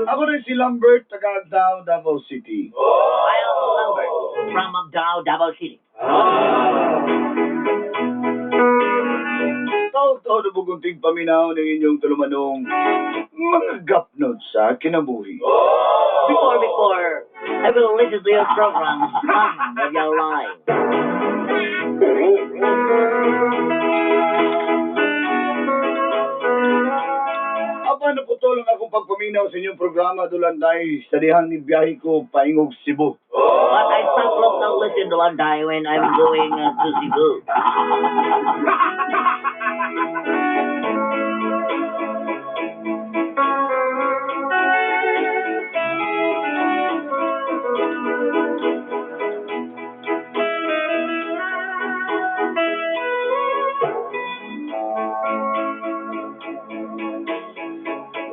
Ako rin si Lambert, taga Agdao, Davao City. I also Lambert from Agdao, Davao City. Tao-tao na bugunting paminaw ng inyong tulumanong mga gapnod sa kinabuhi. Before, I will listen to your program, Mom of Your Life. Aba, naputulong akong pagpaminaw sa inyong programa Dulanday sa dihang ni biyahe ko paingog Cebu. But I stop to listen to Landay when I'm going to Cebu.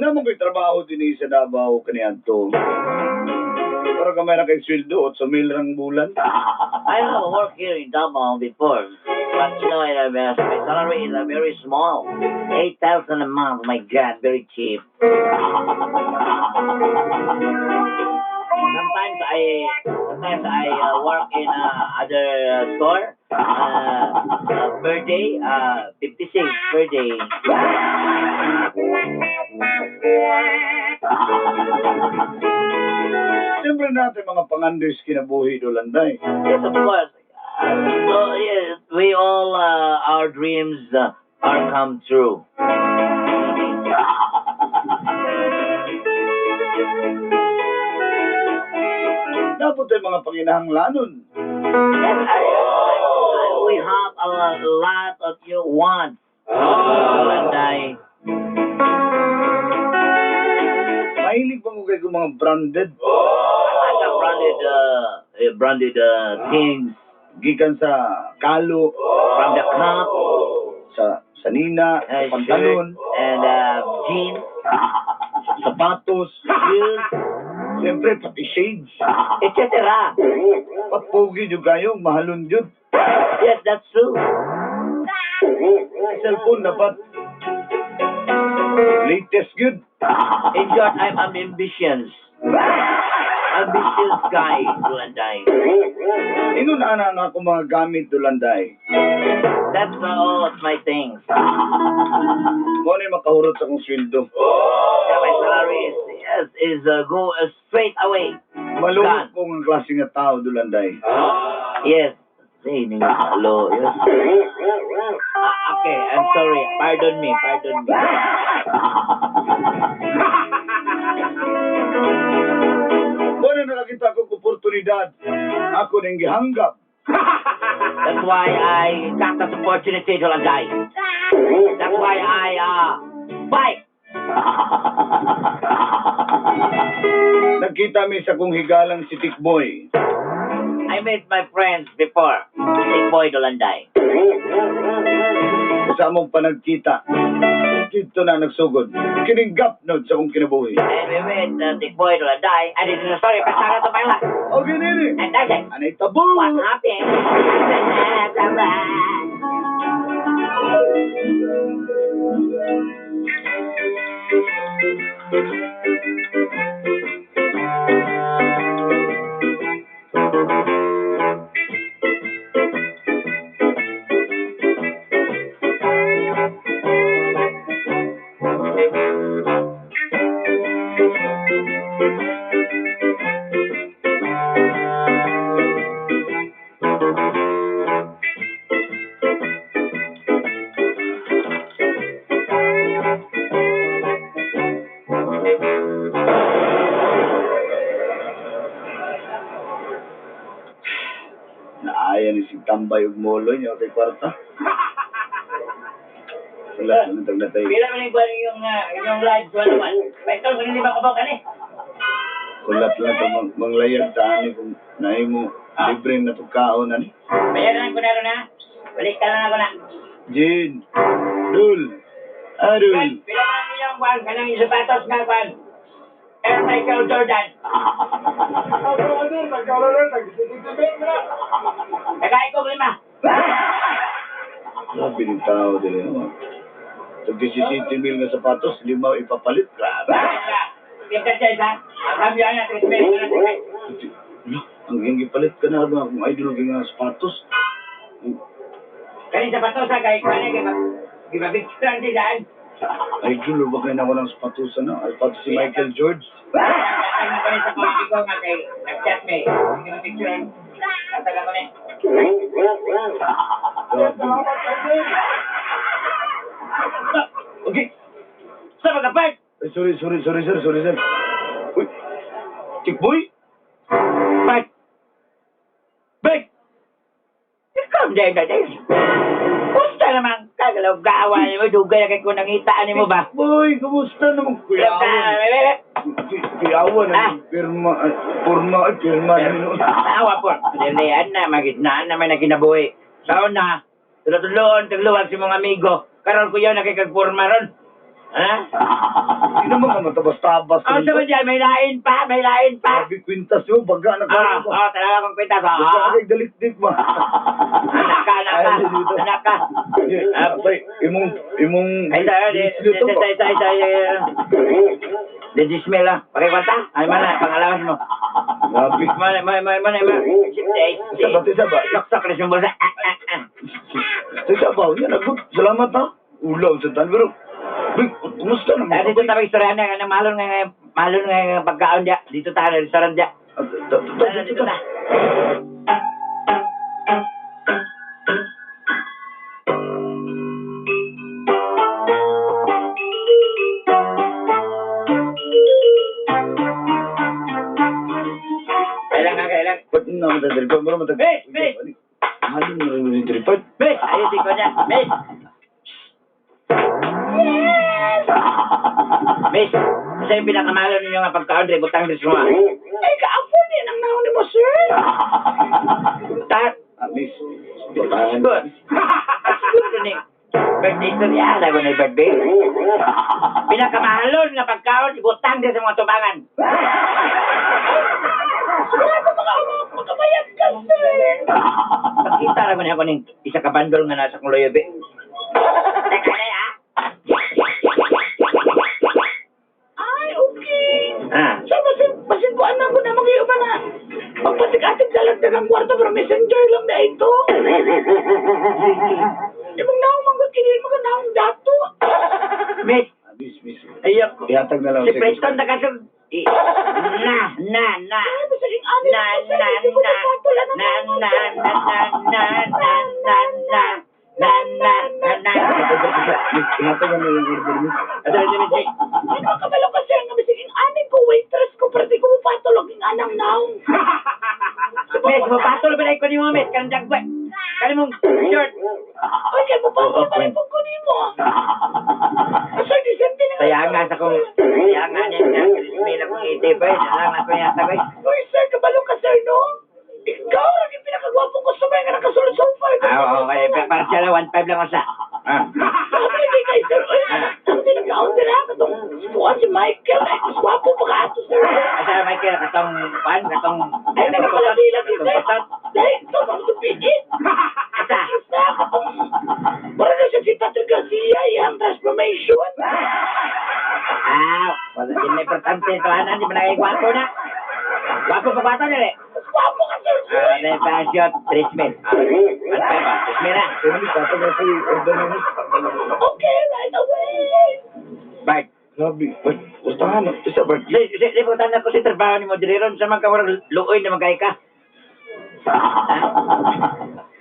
Naman ko'y trabaho din sa Davao kaniadto. Pero kamay na kay sweldo at sa rang bulan. I have worked here in Davao before, but you know, my salary is very small. 8,000 a month, my God, very cheap. Sometimes I work in other store. Per day, 56 per day. Siyempre natin mga pangandes kinabuhi Dulanday. Yes, of course. So yes, we all our dreams are come true. Dapat ay mga panginahanglanon. Yes, we have a lot of your wants. And Mahilig ba mo kayo mga branded? I like branded things Gikan sa kalo, from the cup, sa nina, sa shirt, pantalon, and jeans, sapatos, shoes, siyempre pati shades. etc. Pagpogi nyo kayo, mahalon yun. Yes, that's true. Cellphone dapat latest good. In short, I'm ambitious. Ambitious guy, Dulanday. Ingon na ako mga gamit Dulanday. That's all of my things. Mo na makahurot sa kong sweldo. Yeah, my salary is go straight away. Malungkot ko ng klase nga tao Dulanday. Yes. Say, hello. Yes. Okay, I'm sorry. Pardon me. Mo na nakakita ko oportunidad. Ako nang gihanggap. That's why I got this opportunity to die. That's why I fight. Nagkita mi sa kong higalang si Tikboy. I met my friends before. Big boy Dolanday. Sa among panagkita. Dito na nagsugod. Kining gapnod sa kong kinabuhi. And we met Big boy Dolanday. And this is a story of to my life. Okay, nini. And that's it. Anay tabo. What happened? Kaya ni si tambay ug moloy niya kay kwarta. Wala nang tagnatay. Pila man yung live ko naman. May ito, kung hindi ba kabaw ka ni? Kulat lang ito manglayag taan kung naay mo libre na ito kaon na ni. Bayaran ko na rin ha. Balik ka na ako na. Jin, Dul, Adul. Pila man yung kwan, kanang yung sapatos nga kwan. Air Michael Jordan. Nagkain ko 5. Grabe ng tao din naman. Tag 17 mil na sapatos, 5 ipapalit. Grabe. Tingkat siya isa. Ang kambyo na, treatment. Ang hingi palit ka na ba kung idol ng sapatos? Kaya sapatos ha, kaya picture siya dyan. Idol ba kayo na ako ng sapatos na? Sapatos si Michael George? Ang kaya sa kompi ko nga kay nag-chat me. Hindi mo picture. Kataga ko na. Okay. Sa mga part. Ay, sorry, sir. Uy, Tikboy? Part. Back. Ikaw din na din. Gusto naman kagalaw-gawa mo. Dugay na kayo kung nangitaan mo ba? Boy, kumusta naman? Kuyawan na. Pirma na. Awa po. Dilihan na. Magitnaan naman na kinabuhi. Saon na. Tulad-tuloon. Tagluwag si mga amigo. Karoon ko yun nakikagporma ron. Ha? Hindi naman ka matabas-tabas. Ang sabi dyan, may lain pa. Sabi, kwintas yun, baga na ka. Talaga kong kwintas. Baga kay dalik-dik ma. Anak ka. Abay, imong... Ay, the dismay lang. Pakikwanta? Ay, mana, pangalawas mo. Grabe. Mana. Saba. Sok-sok na siyang bulsa. Sabaw niya, nagot. Salamat ha. Ulaw sa tan, pero... Big, kumusta naman? Dito tayo istorya na malon nga pagkaon dia. Dito tayo restaurant dia. Dito na. Kailang. Ba't na matadripad? Ba't matadripad? Bes! Halin na rin yung tripad. Bes! Ayusin ko niya. Bes! Miss, sa yung pinakamalo ninyo nga pagkaon, butang din mo. Ay, kaapon din ang naon mo, sir. Miss, butahan. Good. Good ni. Birthday story, alam mo na yung birthday. Pinakamahalon nga pagkaon, butang din sa mga tubangan. Magkabayag ka, sir. Pagkita lang mo na ako ng isa ka bandol nga nasa kong loyobe. Teka na, ha? Ay, okay. So, basin ko anak ko na mga iba na magpatik-atik dalag ang kwarto pero messenger lang na ito. Ibang naong manggot kinilin mo ka naong dato. Miss. Miss. Ayok. Ihatag na lang. Si Preston na kasog. Na. Ihatag na lang yung order mo. Ano kabalo ka sir nga bisiging aning ko waitress ko pero di ko patulog yung anang naong. Miss, mapatulog ba na ko ni mo, miss? Kanang jagwe. Kani mong shirt. Ay, kaya mapatulog ba na ko ni mo? Sir, disente na. Kaya nga niya nga. May lang kong itibay. Nalang ako yata ba. Uy, sir, kabalo ka sir, no? Ikaw lang yung pinakagwapong customer nga nakasulod sa ufay. Okay. Para siya lang, 1.5 lang ako sa. Sabi hindi kay sir. Uy, sabi nagkaon din ako. Itong buwan si Michael. Ay, mas gwapo pa ka ato, sir. Asa Michael, katong. Ay, nagpapalabila si sir. Dahil, ito, pang tupigit. Asa? Para na siya si Patrick Garcia, yung transformation. Wala din na importante ito. Ano, di ba nagigwapo na? Gwapo pa bata nila eh. Gwapo ka, sir. Then, passion, treatment. 1.5 ba? Treatment na. Pero miss, ihatag na sa order mo. Okay, right away. Bart. Grabe. Basta nga, isa Bart. Libutan na ko si trabaho ni mo diriron sa mga kawarang luoy na magkaya ka.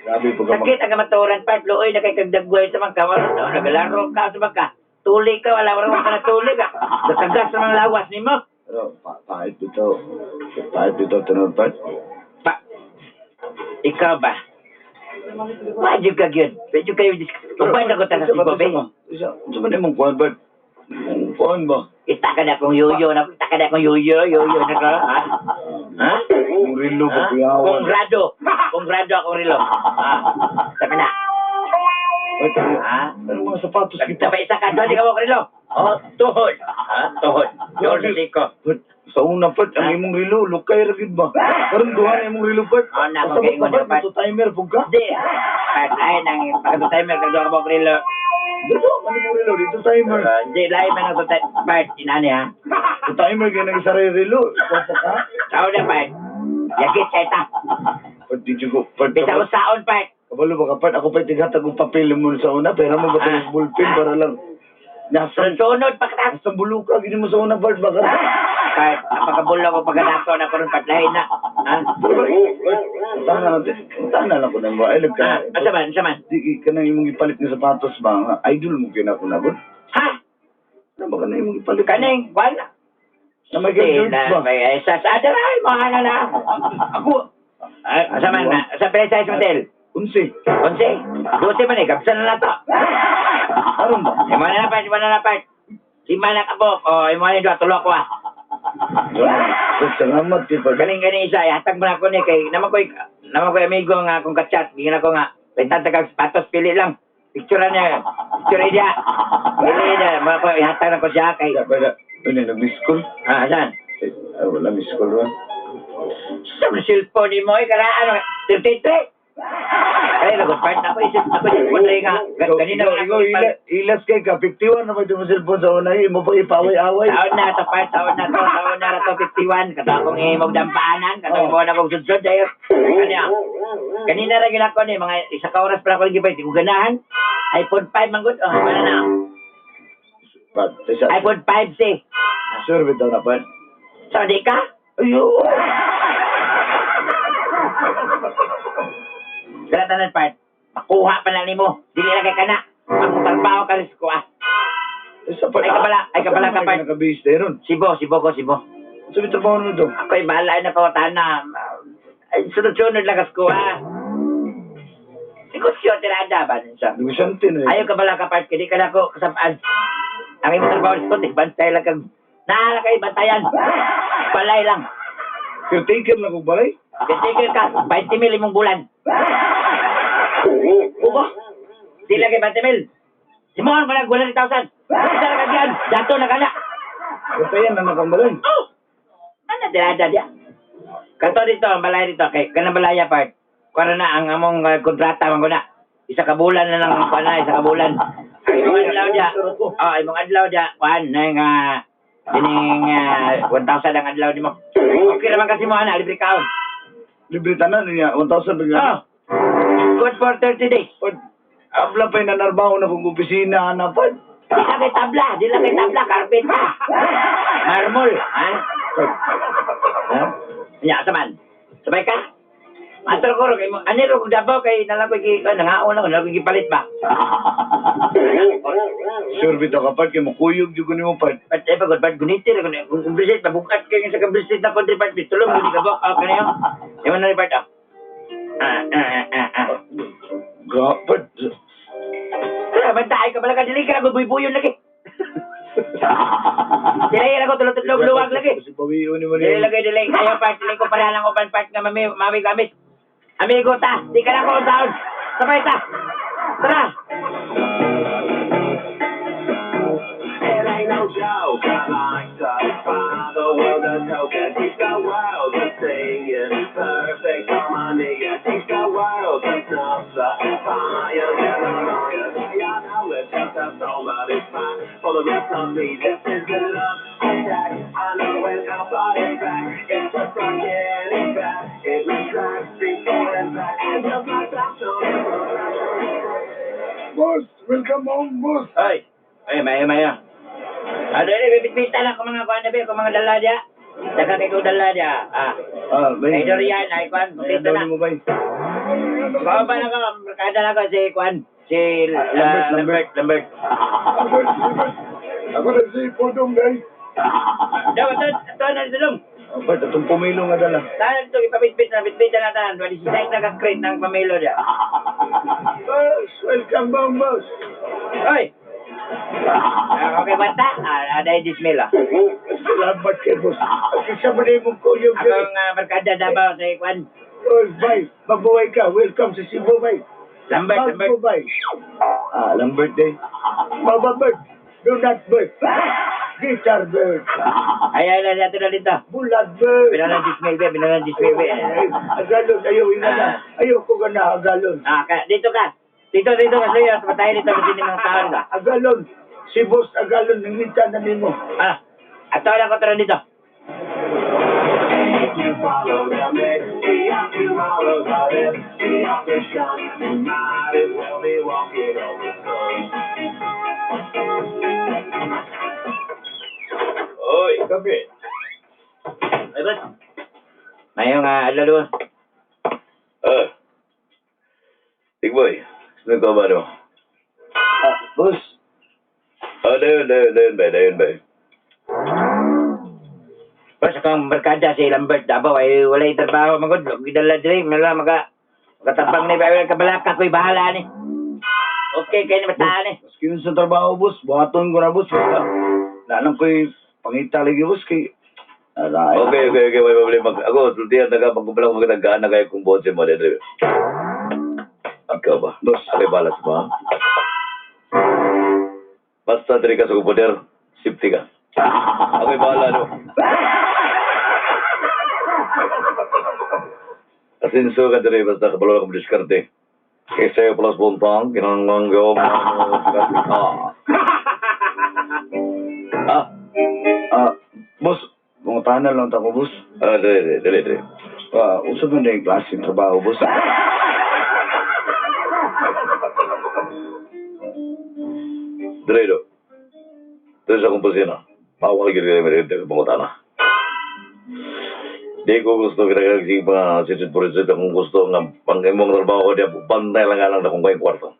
Grabe po ka Sakit ang kamaturan, Bart. Luoy na kay kagdagway sa mga kawarang. Nagalaro ka sa mga tuli ka. Wala ka na tuli ka. Nakagas sa mga lawas ni mo. Pero, pahit dito, tinurpad. Ikaw ba? Medyo ka yun. Medyo kayo kumpay na ko taga si Bobe. Isa man imong kuan ba? Kuan ba? Kita ka na kong yuyo na. Kita ka na kong yuyo na ka. Ha? Yung rilo Ha? ko piyawan. Kongrado akong relo. Ha? Sabi na. Wait, Ha? ano mga sapatos kita? Sabay isa ka doon, di ka mo relo. Oh, tuhod. Ha? Tuhod. Tuhod sa siko. Sa una pat, ang imong rilo, lukay ragid ba? Karon duha na imong rilo pat. Oh, na, mag-ingon na, pat. Timer, pug ka? Hindi. Ay, nang pagkatimer, kagdoon ka mo relo. Dito, ano imong rilo? Dito timer. Hindi, lahi man ang part, inani ha. Sa timer, kaya nang isa rilo. Ipasa ka? Sao na part. Yagit sa ita. Pat, di ko. Pat, Bisa ko saon part. kabalo ba ka pat? Ako pa'y tighatag ng papel mo sa una, pero mo ba tayo bullpen para lang. Nasa, Sunod pa ka. nasa buluka, gini mo sa una part ba ka? Part, napakabulo ko pagkadato na ko rin patlahin na. Ha? Tana lang ko nang ba? Ay, Ha? ka. Asa man? Di ka na imong ipalit nga sapatos ba? Nga, idol mo kinakuna ba? Ha? Ano ba ka na imong ipalit? Kaning, wala. Na may George ba? May sa adaray mo, ano na. Ako, Asa man na? Sa franchise hotel. unsi. 11? 12 man eh, kapsan na to. Aron ba? Imo na na part. Lima na kabok. O, imo na doon, tulo ko ah. Salamat kay pag. Galing isa, hatag mo na ako ni kay naman ko amigo nga akong kachat, gina ko nga. Pintanta kag patos pili lang. Picture niya. Picture niya. Pili na, mga ko ihatag na ko siya kay Pwede, nag-miss call? saan? Ay, wala miss call ba? Sa cellphone ni mo, kaya ano, 33. Ay, nag-part na ko, isip ako yung phone nga. Kanina wala ko ilas kay ka, 51 na ba ito mo cellphone sa una, mo pa ipaway-away. Taon na to 51. Kata akong imog dampaanan, kata mo na kong sudsod dahil. Kanina rin gila ko ni, mga isa ka oras para ko lagi pa, hindi ko ganahan. iPhone 5 man gud. Oh, ano na? iPhone 5 si. Sure, bitaw na pa. So, di ka? Ayo! Kaya tanan part, makuha pa lang ni mo. Dili na kay kana. Ang trabaho ka rin sa kuha. Ay kabala ka pa. Naka-base tayo nun. Sibo. Sabi trabaho naman ito. Ako'y bahala na pawatan na. Ay, sunod-sunod lang ka sa kuha. Negosyo, tirada ba? Negosyante na Ayaw ka bala ka part, hindi ka na ako kasapaan. Ang imong trabaho sa kundi, bantay lang kang, nahala kayo, bantayan. Balay lang. Caretaker na kong balay? Kitigil ka, 20 mil imong bulan. Ba? Di lagi 20 mil. Simon, malang 100,000. Isa na kagyan, dato na kana. Katayan na nakang balay. Oh! Ano, tirada dia. Kato dito, ang balay dito, kay kanang balaya part. Kuwara na, ang among kontrata, mga na. Isa ka bulan na lang, kuwan na, isa ka bulan. Ang imong adlaw dia, imong adlaw dia, kuwan, na yung, dining 1,000 ang adlaw di mo. Okay naman kasi mo, ana, libre kaon. Libre tanan niya, 1,000 bigla. Oh! Good for 30 days. Abla pa'y nanarbaho na kong opisina, napad. Di lang kay tabla, carpet pa. Marmol, ha? Ya, saman. Sabay ka? Atro ko, aniro kong dabaw kay nalang ko nangaon ako, nalang ko gipalit ba? Sure, bitaw kapag kayo makuyog yung kunin mo pa. Pat pagod, gunitir, kung brisit, mabukat kayo sa kabrisit na konti part, tulong, hindi ka ba? Kanayo? Ewan na rin part, Gapad. Bantay ka pala ka, dili ka na, buy-buyon lagi. Dili na ko, tulog luwag lagi. Kasi pawiyo ni mo Dili lagi, dili. Ayaw part, dili ko pareha lang upan part nga mami gamit. Amigo ta, di ka na ko taon. Sabay ta. Tara. It ain't no joke, I like to find the world a token. Teach the world to sing it perfect harmony. Teach the world to snuff the fire. Get along, I know it's just a song, but it's fine. For the rest of me, this is the love attack. I know when our body's back, it's just like getting back. It retracts before and back, and just like that, Boss, welcome home, boss. Ay, maya. Ano yun, bibitbitan ako mga kuhan na ako mga dala dia. Daga kay ko dala dia. Kay Dorian, ay kuhan, kumpito na. mo ba? Baka ba na ko, kada na ko si kuhan, si Lambert. Ako na si Podong, guys. Daw, ito na silong. Ba't itong pumilo nga dala? Saan ito, ipabitbit na tanan. Wali si Saik nag-create ng pamilo niya. Boss, welcome bang boss? Hoy! Okay, bata? Ada yung dismail, ah. Salamat kay boss. Kasi mo na yung kuyo. Akong barkada Davao sa Ikwan. Oh, bye. Mabuhay ka. Welcome sa Cebu, bye. Lambert. Bye. Lambert day. Mama bird. Do not bird. Guitar bird. Ay, nato na dito. Bulag bird. Binalang dismail, be. Agalon. Ayaw ko ka na agalon. Dito ka. Dito ka, Leo. Patay dito, kasi ng mga tao ka. Agalon. Si boss agalon. Nangita na nimo. Ato lang ko tara dito. If you follow the mix, if you follow the hip, up the shot, you might as well be walking on the sun. Oy, kape. Ay, boss. Mayroong alalo. Tigboy. Sino ka ba no? Boss. Dayon ba? Boss, akong barkada si Lambert Davao ay wala yung trabaho. Magod, gidala diri. Mala, magatabang na iba. Kabalaka ko'y bahala ni. Okay, kayo na mataan eh. Maski yun sa trabaho, boss. Buhaton ko na, boss. Nalang ko'y pangita lagi, boss. Okay. May problema. Ako, tultihan na ka. Pagkumpalang magandang na kayo kung boss mo. Ikaw ba? Boss. Okay, balas mo, ha? Basta diri ka sa kupoder, safety ka. Okay, bahala, no? Asinso ka diri, basta kabalo na kong diskarte. Kaysa plus buntang, kinanganggaw mo, boss, mga lang ako, boss. Dali. Usap mo na yung klase ng trabaho, boss. Diredo. Ito sa kumpusina. Mawagil ka naman rin pangutan na. Di ko gusto kinagagsing pa sisit-purisit kung gusto nga pang-imong trabaho ko diya, bantay lang nga lang na kung kayong kwarto.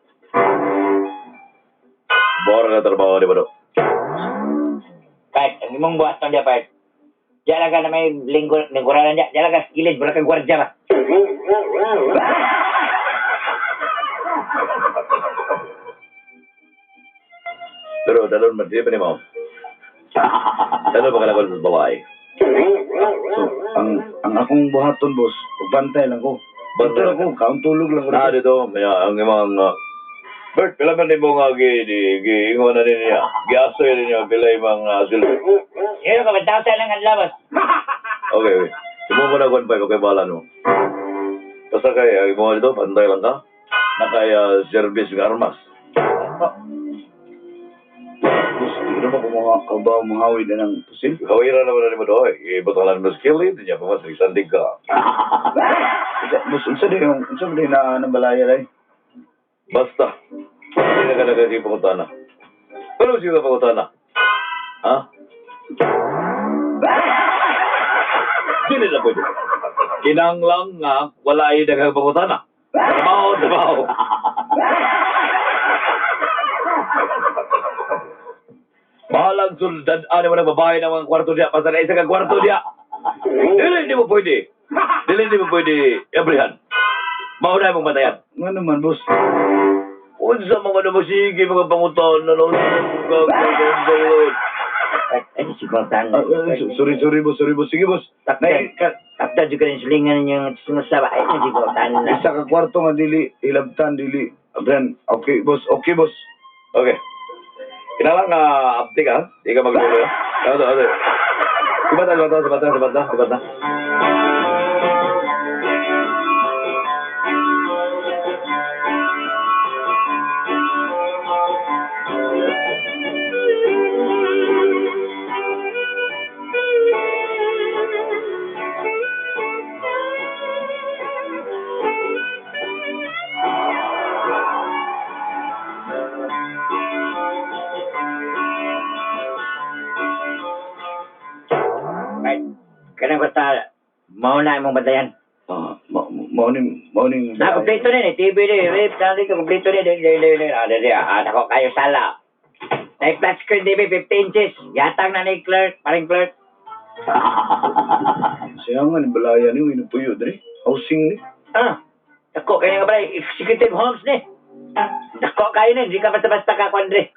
Bora na trabaho di ba do? Kahit, ang imong buhat ng diya, Part. Diyan lang ka na may lingkuranan diya. Diyan lang ka, skilid, wala kang gwardya ba? Pero dalon man, di pa ni mo. Dalon pa kalagol sa babae. So, ang akong buhaton, boss, pagbantay lang ko. Bantay lang ko, kauntulog lang ko. Dito, ang imong, Bert, pila man mo nga giingon na niya. Giasoy niya, pila imong silver. Pero ka, 1,000 lang ang labas. Okay. Sumo mo na 1.5, okay, bahala no. Basta kaya, mo dito, pantay lang ka. Nakaya service ng armas. Boss, hindi na ba kung mahawid na ng pusil? Hawira naman na mo doon. Ibutalan mo skill eh. Hindi niya pa mas nagsandig ka. Boss, unsa din na nabalaya lang? Basta. Hindi na ka nagaging pangutana. Pero siya ka pangutana? Ha? Hindi na pwede. Kinanglang nga, wala ay dagang pangutana. Trabaho. Bahalang suldan, mo na babae ng mga kwarto diya. Basta na isa kang kwarto diya. Hindi mo pwede. Hindi mo pwede. Abrihan. Mauna mong matayan. Nga naman, boss. Unsa mga namasigi, mga pangutan na lang. Ay, sigurtan. Sorry, boss. Sige, boss. Takta juga rin silingan yung sinasaba. Ay, sigurtan na. Isa ka kwarto nga dili, ilabtan dili. Abrihan, okay, boss. Okay. Kinalang uptik ha? Di ka maglulo. Ano? Sabata. Kanang basta, mauna mong batayan. Morning. Kompleto rin eh. TV rin. Rip, sabi ko, kompleto rin. Ako kayo sala. Na flat screen TV, 15 inches. Yatang na ni clerk, paring clerk. Siya nga, balaya ni, winupuyo, dre. Housing ni. Dako kayo nga ba, executive homes ni. Dako kayo ni, hindi ka basta-basta ka, Andre.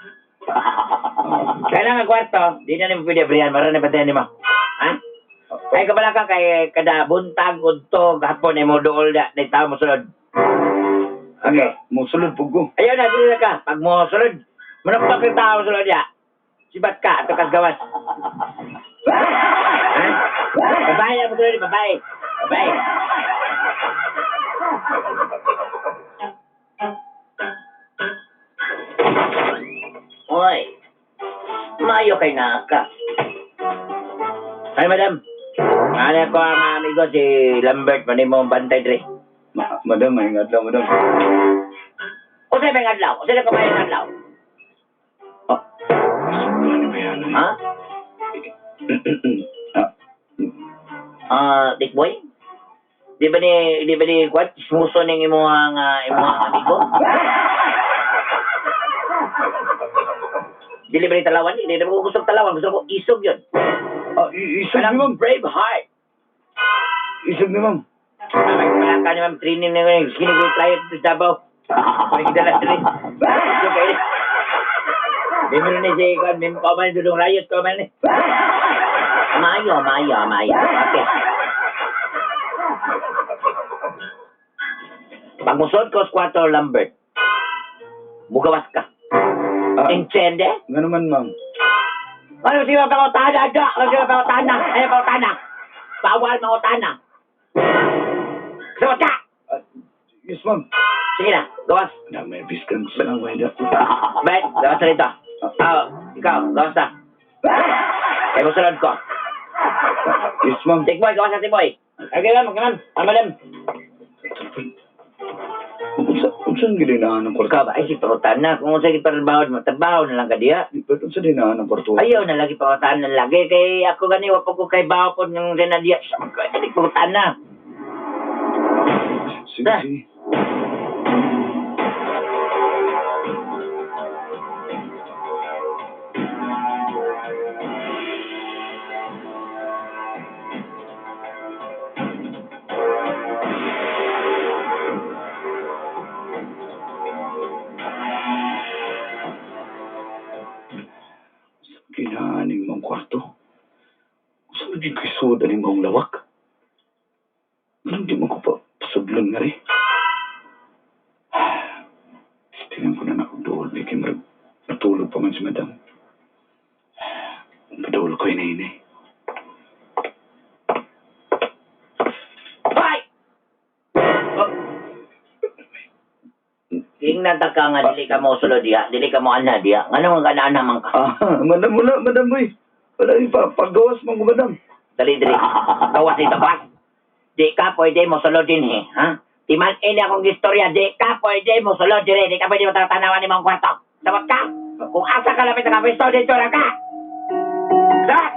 Kailangan kwarto, di na naman pwede abrihan, maroon na patayan ni mo. Ha? Ay kabala ka kay kada buntag, udto, gahapon ay mo dool na tao mo sulod. Okay. Musulod po ko. Ayaw na, dili na ka. Pag mo sulod, manapag yung tao sulod ya. Sibat ka, ato kas gawas. Ha? Babae na mo sulod, babae. Babae. Oy, mayo kay na ka. Ay, madam. Ano ko ang amigo si Lambert, manimo bantay dre. Madam, may ngadlaw, madam. O sa'yo may ngadlaw? O sa'yo ka may ngadlaw? Ano ba yan? Ha? Dick boy? Di ba ni, what? Smuso ng imuhang amigo? Dili ba ni talawan? Hindi na ko gusto talawan. Gusto ko isog yun. Isog ni ma'am. Brave heart. Isog ni ma'am. Wala ka ni ma'am training na yun. Sinigay tayo sa Davao. May kidala sila. Isog kayo. Di mo rin si Ikon. May mukha man dudong riot ko man. Amayo. Okay. Pag musod ko sa 4 Lambert, bugawas ka. Inchende? Nga naman, ma'am. Ano si mga pangutana? Ano si mga pangutana? Ano pangutana? Bawal pangutana. Sabat ka! Yes, ma'am. Sige na, gawas. May biskan sa lang, wala. Bet, gawas na rito. Ikaw, gawas na. Kaya mo sunod ko. Yes, ma'am. Tikboy, gawas na tikboy. Okay, ma'am, madam. Unsan ginahan ng kwarto? Ikaw ba? Ay, si pangutana. Kung saan iparabawad mo, trabaho na lang ka diya. Pero unsan ginahan ng kwarto? Ayaw na lagi pangutana lagi. Kay ako gani, wapag ko kay bawa po ng renadya. Ay, pangutana. Sige. Ginahaning mong kwarto? Saan naging kisuda ni mong lawak? Hindi mo ko pa pasudlon nga rin. Tingnan ko na nakagdool. May kimarag natulog pa man si madam. Padawal ko inay. Hoy! Tingnan ta ka nga, dili ka mo sulod diya. Dili ka mo ana diya. Ano nga ganaan naman ka? Madam, wala, madam, boy. Wala yung pagawas mo, madam. Dali. Gawas dito, gawas. Di ka pwede mo sulod din eh, ha? Timan ini akong istorya, di ka pwede mo sulod din eh. Di ka pwede mo tatanawan ni mong kwarto. Sabat ka? Kung asa ka lapit na kapisto, dito lang ka. Sabat!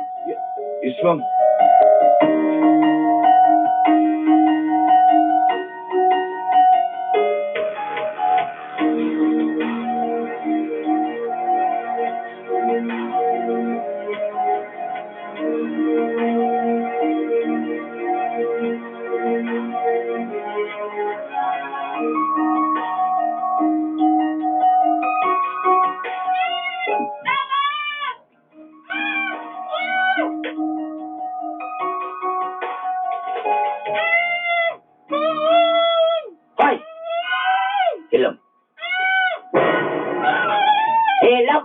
Yes, ma'am. Hoy! Hilom. Hilom!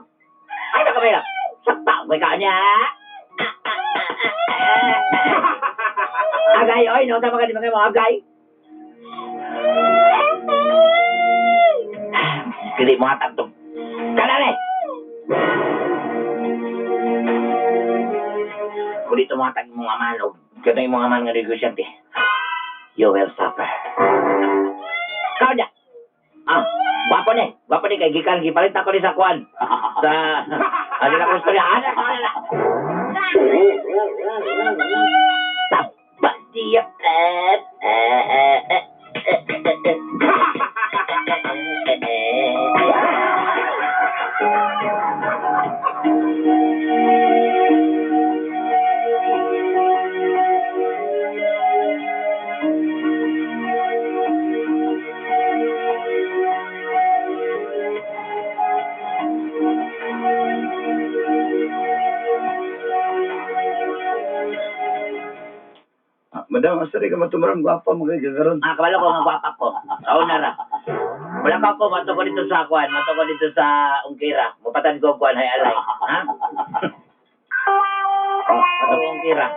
Ano ka ba hilom? Sakta ko ka niya. Agay, oy, no? Tama ka di mga agay. Kili mo hatag to. Kanale! Kung dito mo hatag mong aman o gano'n yung mga aman nga negosyante, you will suffer. Kau niya! Gwapo ni, kay gikan, gipalit ako ni sa kuwan. Sa, ano na kong storya, ano na. Sabat diya, Madam, asa rin ka matumarang gwapa mo kay gagaron. Kabalo ko, mga gwapa ko. Kauna ra. Wala pa ko, mato ko dito sa Kwan, mato ko dito sa Ungkira. Mupatan ko Kwan, hay alay. Ha? Mato ko Ungkira.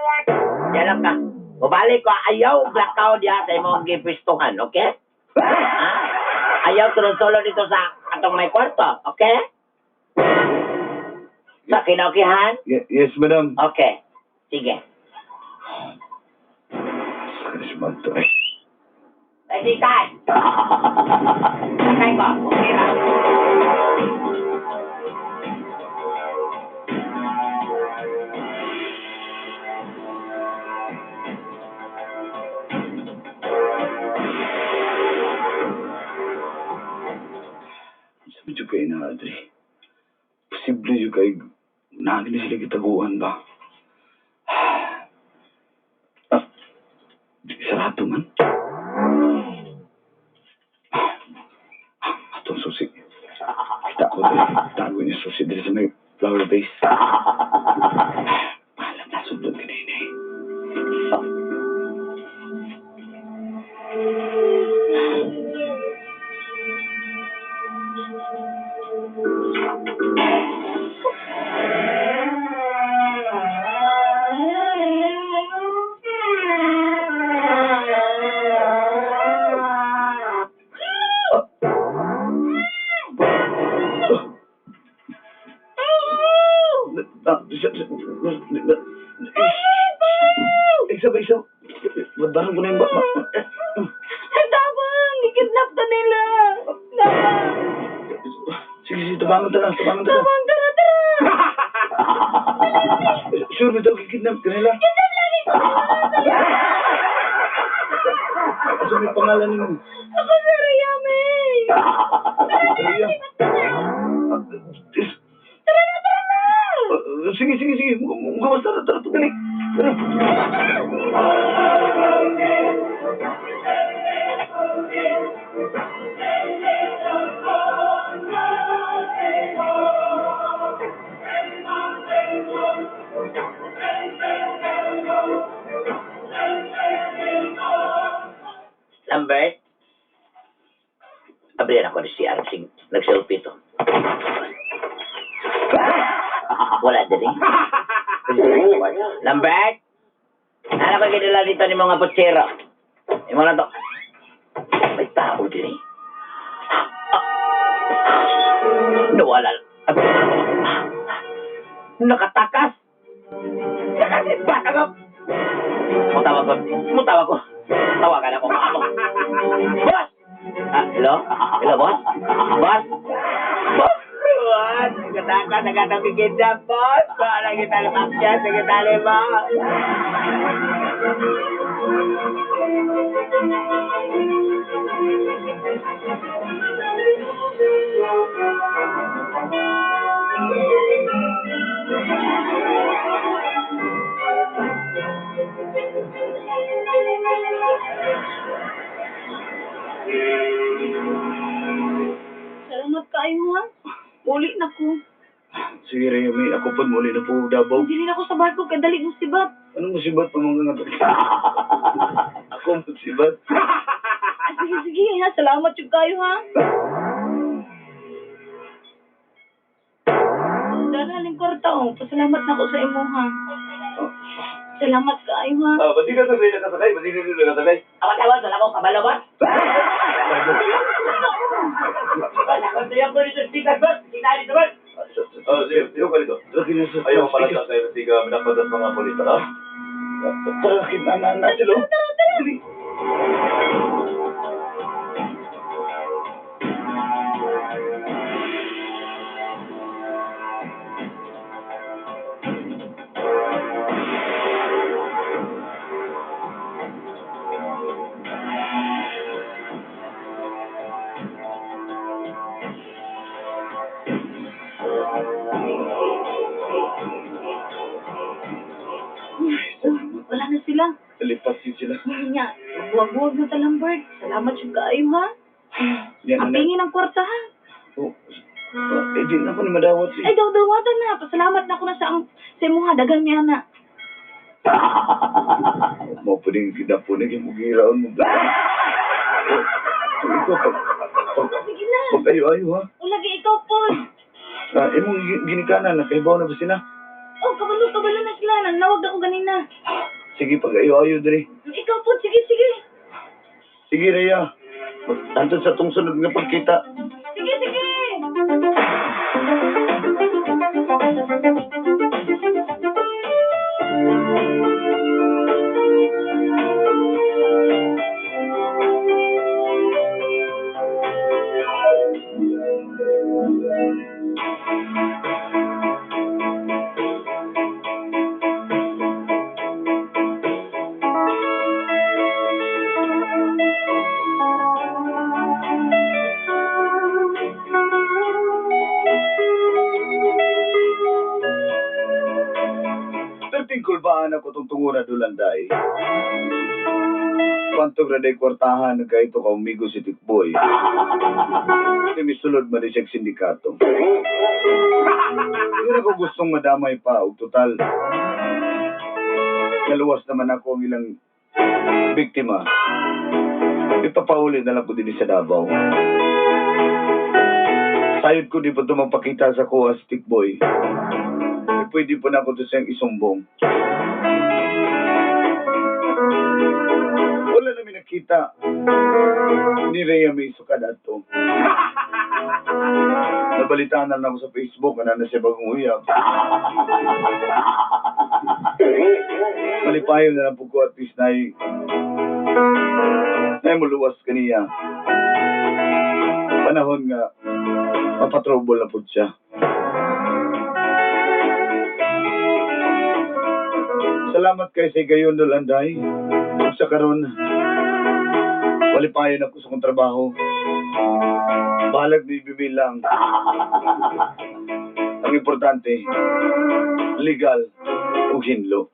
Diyan lang ka. Mabalik ko, ayaw blackout diya sa imong gipistuhan, okay? Ha? Ayaw tulong-tulong dito sa atong may kwarto, okay? Sa kinaokihan? Yes, madam. Okay. Sige. Karisman to eh. Ready, Kai? Sakay ko, Ungkira. Sabi dyan kayo na, Adri. Posible dyan kayo, nagin na sila kitaguan ba? Sarado man. Atong susi. Kita ko doon. Tago niya susi dito sa may flower base. Pahalang nasundot ka na yun eh. Isa. Badarang ko na yung baka. Tabang! Ikidnap ka nila! Tabang! Sige, tubangan ta lang. Tabang, tara! Sure, bitaw, kikidnap ka nila. Asa may pangalan mo? Ako si Rayame! Tara na! Sige. Mukhang tara, tugali. Tara. Lambert? Abrihan ako ni si Arab. Nag-selfie to. Wala din eh. Lambert? Ano ko ginila dito ni mga putsero? Yung mga to. May tao din eh. Nawala. Nakatakas. Nakasimbat ako. Mutawa ko. Tawagan ako mga ako. Boss! Hello? Hello, boss? Boss? Boss! Nagatang kikidnap, boss! Wala kita limak dyan, sige tali mo. Salamat kayo ha. Uli na ko. Sige, Remy, ako po muli na po Davao. Dili na ko sa barko kay dali mo sibat. Anong musibat pa mga nga to? Ako ang musibat. Sige ha. Salamat yung kayo ha. Dalaling kwarta oh. Pasalamat na ko sa imo ha. Salamat kayo ha. Ba't di ka nakasakay? Awas, wala akong kabalo, boss. Wala akong tuyang ko dito, speaker, boss. Kita dito, boss. Sige ka dito. Ayaw pala sa kayo, hindi ka minapatas mga polita, no? Tara, kinanana sila. Dali. Wala na sila. Nalipasin sila. Nga, magbuwag-buwag na talang bird. Salamat yung kayo ha. Yan na. Apingin ang kwarta ha. Oh, di na ako ni madawat Ay, daw-dawatan na. Pasalamat na ako na sa imo ha. Dagan niya na. Mo pwedeng kinapunin yung magiraon mo. So, ikaw, Sige na. pag ayo-ayo ha. O lagi ikaw po. Imong ginikanan, nakaibaw na ba sila? Oh, kabalo na sila. Nanawag ako ganina. Sige, pag ayo-ayo diri. Ikaw po, sige. Sige, Rhea. Antod sa tong sunod nga pagkita. Sige. Tertingkol ba ako itong tunguna dulanday? Pantog na day kwartahan na ito ka umigo si Tikboy. Kasi misulod man din siya sindikato. Hindi ako gustong madamay pa, o total. Naluwas naman ako ang ilang biktima. Ipapahuli na lang ko din sa Davao. Sayod ko di pa ito magpakita sa kuha si Tikboy. Pwede po na ako ito siyang isumbong. Wala namin nakita ni Rhea may sukad ato. Nabalitaan na lang ako sa Facebook na siya bagong uyab. Malipayo na lang po ko at least na muluwas kaniya. Panahon nga mapatrouble na po siya. Salamat kay sa gayon Dolanday. Ug sa karon, walipayon ako sa kong trabaho. Balag ni bibilang. Ang importante, legal ug hinlo.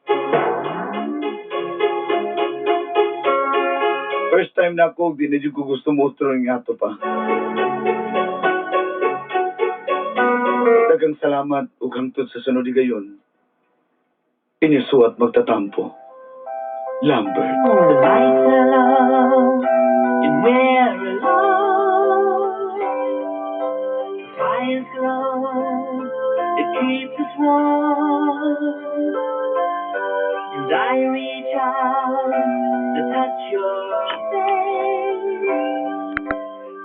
First time na ako, di na dyan ko gusto motro ng ato pa. Dagang salamat ug hangtod sa sunod gayon. Inyusuat magtatampo. Lambert. The lights are low and we're alone. The fire's glow, it keeps us warm. And I reach out to touch your face.